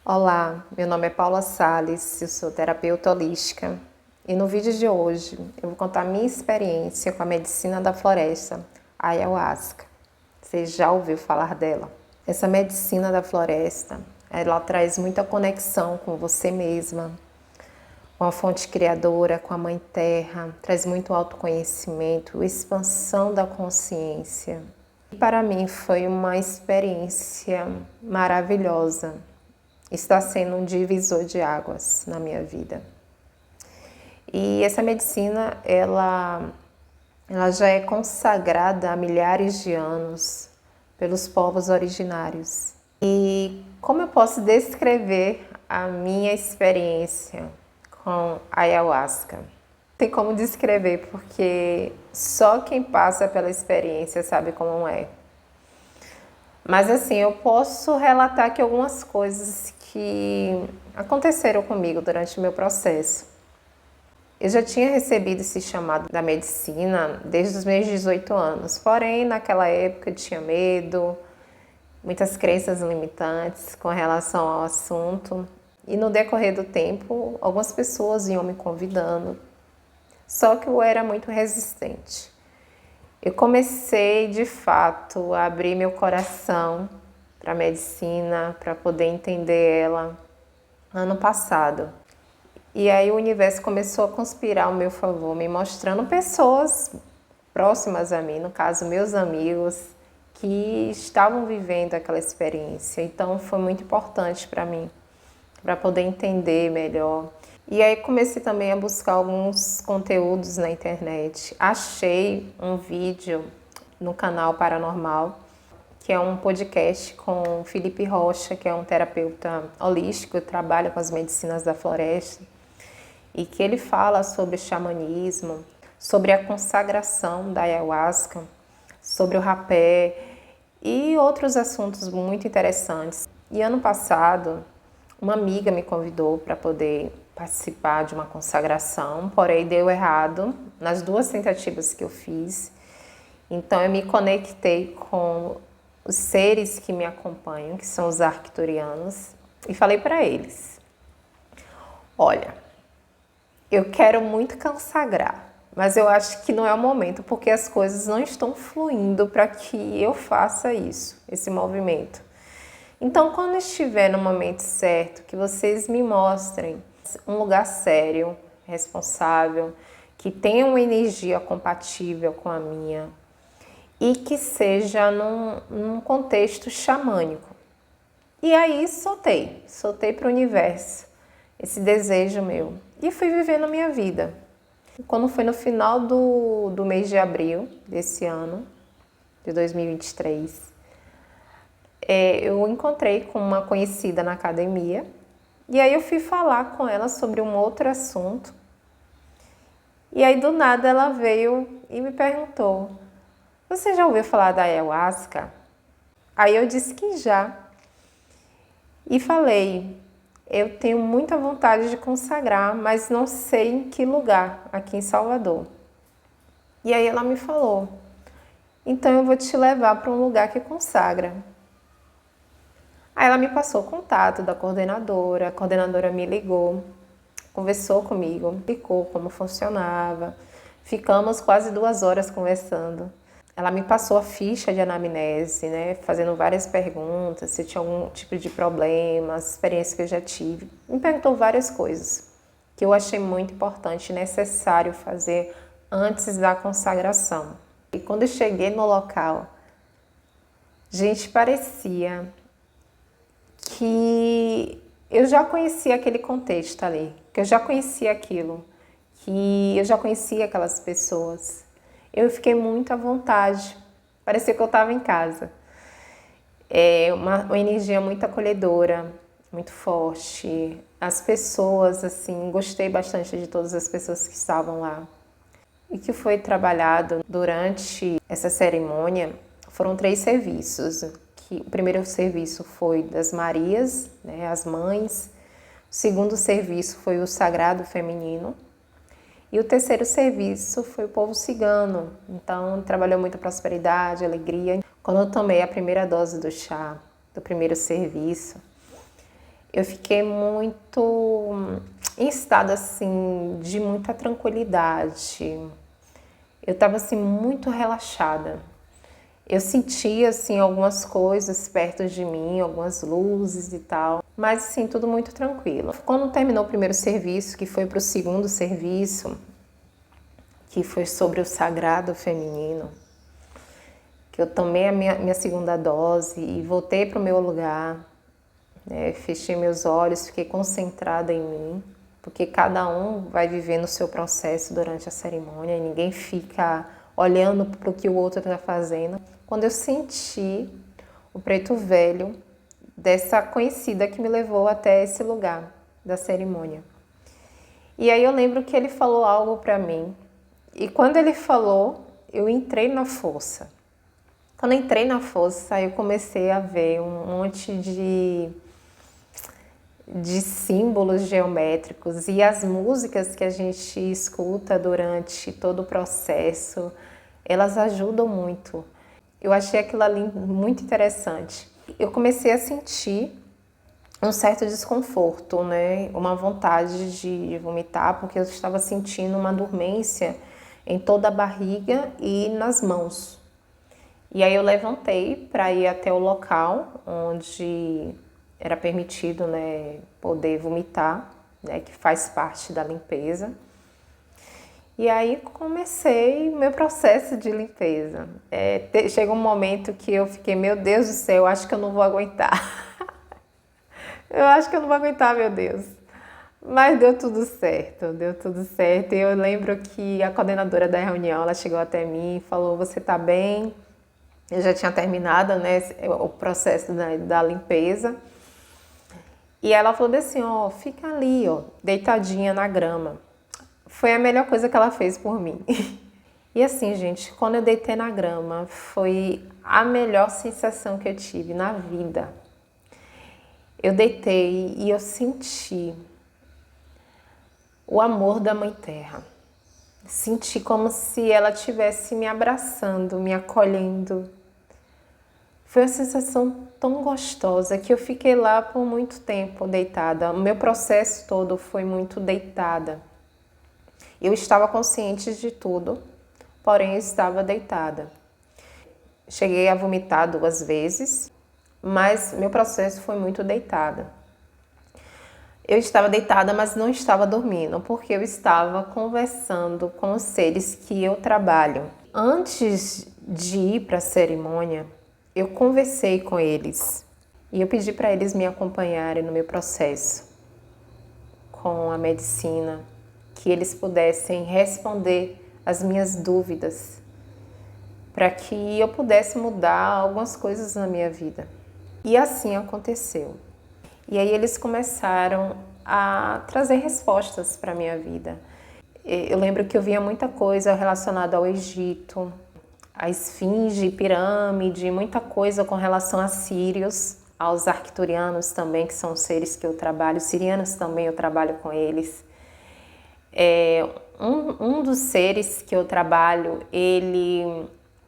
Olá, meu nome é Paula Sales, eu sou terapeuta holística e no vídeo de hoje eu vou contar minha experiência com a medicina da floresta, a Ayahuasca. Você já ouviu falar dela? Essa medicina da floresta, ela traz muita conexão com você mesma, com a fonte criadora, com a Mãe Terra, traz muito autoconhecimento, expansão da consciência. E para mim foi uma experiência maravilhosa. Está sendo um divisor de águas na minha vida. E essa medicina, ela já é consagrada há milhares de anos pelos povos originários. E como eu posso descrever a minha experiência com a Ayahuasca? Tem como descrever, porque só quem passa pela experiência sabe como é. Mas assim, eu posso relatar aqui algumas coisas que aconteceram comigo durante o meu processo. Eu já tinha recebido esse chamado da medicina desde os meus 18 anos, porém naquela época eu tinha medo, muitas crenças limitantes com relação ao assunto. E no decorrer do tempo, algumas pessoas iam me convidando, só que eu era muito resistente. Eu comecei, de fato, a abrir meu coração para a medicina, para poder entender ela ano passado. E aí o universo começou a conspirar ao meu favor, me mostrando pessoas próximas a mim, no caso, meus amigos, que estavam vivendo aquela experiência. Então foi muito importante para mim, para poder entender melhor. E aí comecei também a buscar alguns conteúdos na internet. Achei um vídeo no canal Paranormal, que é um podcast com o Felipe Rocha, que é um terapeuta holístico, que trabalha com as medicinas da floresta, e que ele fala sobre xamanismo, sobre a consagração da Ayahuasca, sobre o rapé e outros assuntos muito interessantes. E ano passado, uma amiga me convidou para poder participar de uma consagração, porém deu errado nas duas tentativas que eu fiz. Então eu me conectei com os seres que me acompanham, que são os arcturianos, e falei para eles: olha, eu quero muito consagrar, mas eu acho que não é o momento, porque as coisas não estão fluindo para que eu faça isso, esse movimento. Então, quando estiver no momento certo, que vocês me mostrem um lugar sério, responsável, que tenha uma energia compatível com a minha e que seja num contexto xamânico. E aí soltei para o universo esse desejo meu e fui vivendo a minha vida. Quando foi no final do mês de abril desse ano, de 2023, eu encontrei com uma conhecida na academia e aí eu fui falar com ela sobre um outro assunto. E aí do nada ela veio e me perguntou: você já ouviu falar da Ayahuasca? Aí eu disse que já. E falei: eu tenho muita vontade de consagrar, mas não sei em que lugar, aqui em Salvador. E aí ela me falou: então eu vou te levar para um lugar que consagra. Aí ela me passou o contato da coordenadora, a coordenadora me ligou, conversou comigo, explicou como funcionava, ficamos quase 2 horas conversando. Ela me passou a ficha de anamnese, né, fazendo várias perguntas, se tinha algum tipo de problema, as experiências que eu já tive. Me perguntou várias coisas que eu achei muito importante e necessário fazer antes da consagração. E quando eu cheguei no local, gente, parecia que eu já conhecia aquele contexto ali, que eu já conhecia aquilo, que eu já conhecia aquelas pessoas. Eu fiquei muito à vontade, parecia que eu estava em casa. É uma energia muito acolhedora, muito forte. As pessoas, assim, gostei bastante de todas as pessoas que estavam lá. E que foi trabalhado durante essa cerimônia foram 3 serviços. O primeiro serviço foi das Marias, né, as mães. O segundo serviço foi o Sagrado Feminino. E o terceiro serviço foi o povo cigano. Então, trabalhou muito a prosperidade, a alegria. Quando eu tomei a primeira dose do chá, do primeiro serviço, eu fiquei muito em estado assim de muita tranquilidade. Eu estava assim muito relaxada. Eu sentia assim algumas coisas perto de mim, algumas luzes e tal, mas assim tudo muito tranquilo. Quando terminou o primeiro serviço, que foi para o segundo serviço, que foi sobre o sagrado feminino, que eu tomei a minha segunda dose e voltei para o meu lugar, né? Fechei meus olhos, fiquei concentrada em mim, porque cada um vai vivendo o seu processo durante a cerimônia e ninguém fica olhando para o que o outro está fazendo. Quando eu senti o preto velho dessa conhecida que me levou até esse lugar da cerimônia. E aí eu lembro que ele falou algo para mim. E quando ele falou, eu entrei na força. Quando eu entrei na força, eu comecei a ver um monte de símbolos geométricos e as músicas que a gente escuta durante todo o processo, elas ajudam muito. Eu achei aquilo ali muito interessante. Eu comecei a sentir um certo desconforto, né? Uma vontade de vomitar, porque eu estava sentindo uma dormência em toda a barriga e nas mãos. E aí eu levantei para ir até o local onde era permitido, né, poder vomitar, né, que faz parte da limpeza. E aí comecei o meu processo de limpeza. Chega um momento que eu fiquei, meu Deus do céu, eu acho que eu não vou aguentar. Eu acho que eu não vou aguentar, meu Deus. Mas deu tudo certo, deu tudo certo. E eu lembro que a coordenadora da reunião, ela chegou até mim e falou, você tá bem? Eu já tinha terminado, né, o processo da limpeza. E ela falou assim, ó, fica ali, ó, deitadinha na grama. Foi a melhor coisa que ela fez por mim. E assim, gente, quando eu deitei na grama, foi a melhor sensação que eu tive na vida. Eu deitei e eu senti o amor da Mãe Terra. Senti como se ela estivesse me abraçando, me acolhendo. Foi uma sensação tão gostosa que eu fiquei lá por muito tempo deitada. O meu processo todo foi muito deitada. Eu estava consciente de tudo, porém eu estava deitada. Cheguei a vomitar 2 vezes, mas meu processo foi muito deitada. Eu estava deitada, mas não estava dormindo, porque eu estava conversando com os seres que eu trabalho. Antes de ir para a cerimônia, eu conversei com eles e eu pedi para eles me acompanharem no meu processo com a medicina, que eles pudessem responder as minhas dúvidas, para que eu pudesse mudar algumas coisas na minha vida. E assim aconteceu. E aí eles começaram a trazer respostas para a minha vida. Eu lembro que eu via muita coisa relacionada ao Egito, a esfinge, pirâmide, muita coisa com relação a sírios, aos arcturianos também, que são seres que eu trabalho, sirianos também eu trabalho com eles. Um dos seres que eu trabalho, ele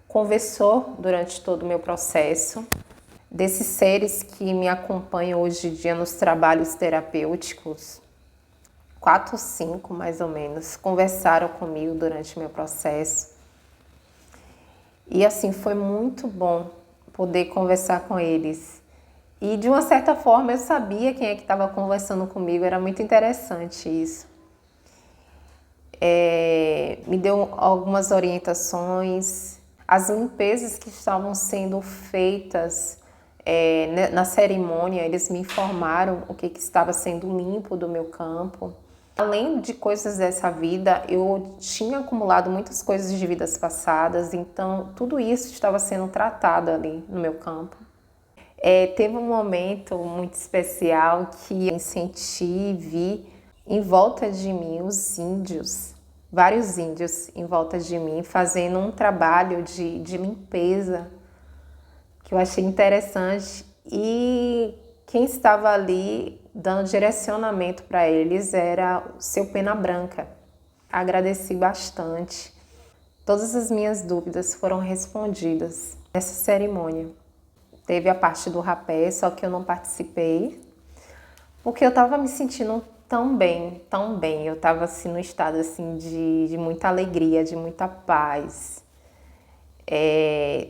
conversou durante todo o meu processo. Desses seres que me acompanham hoje em dia nos trabalhos terapêuticos, 4 ou 5 mais ou menos, conversaram comigo durante o meu processo. E assim, foi muito bom poder conversar com eles. E de uma certa forma eu sabia quem é que estava conversando comigo, era muito interessante isso. Me deu algumas orientações, as limpezas que estavam sendo feitas na cerimônia, eles me informaram o que estava sendo limpo do meu campo. Além de coisas dessa vida, eu tinha acumulado muitas coisas de vidas passadas, então tudo isso estava sendo tratado ali no meu campo. Teve um momento muito especial que eu senti e vi em volta de mim os índios, vários índios em volta de mim, fazendo um trabalho de limpeza, que eu achei interessante, e quem estava ali dando direcionamento para eles era o seu Pena Branca. Agradeci bastante. Todas as minhas dúvidas foram respondidas nessa cerimônia. Teve a parte do rapé, só que eu não participei, Porque eu tava me sentindo tão bem, tão bem. Eu tava assim no estado assim de muita alegria, de muita paz.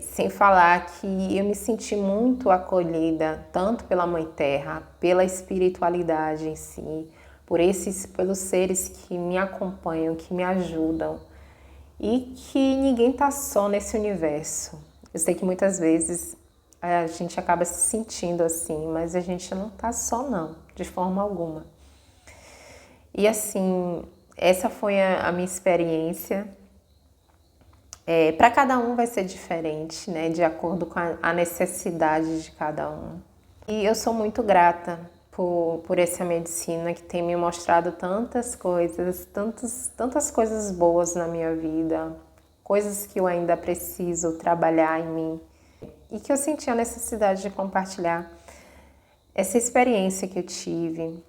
Sem falar que eu me senti muito acolhida, tanto pela Mãe Terra, pela espiritualidade em si, pelos seres que me acompanham, que me ajudam, e que ninguém tá só nesse universo. Eu sei que muitas vezes a gente acaba se sentindo assim, mas a gente não tá só não, de forma alguma. E assim, essa foi a minha experiência. Para cada um vai ser diferente, né? De acordo com a necessidade de cada um. E eu sou muito grata por essa medicina que tem me mostrado tantas coisas, tantas coisas boas na minha vida, coisas que eu ainda preciso trabalhar em mim e que eu senti a necessidade de compartilhar essa experiência que eu tive.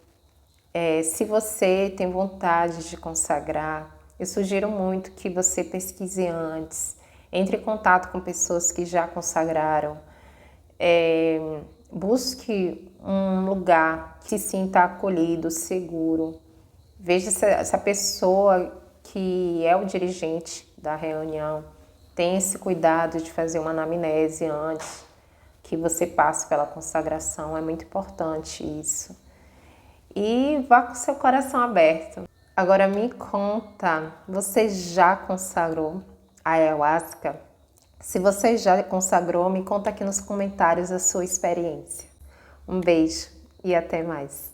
Se você tem vontade de consagrar, eu sugiro muito que você pesquise antes, entre em contato com pessoas que já consagraram, busque um lugar que se sinta acolhido, seguro. Veja se essa pessoa que é o dirigente da reunião tem esse cuidado de fazer uma anamnese antes que você passe pela consagração, é muito importante isso. E vá com seu coração aberto. Agora me conta, você já consagrou a ayahuasca? Se você já consagrou, me conta aqui nos comentários a sua experiência. Um beijo e até mais.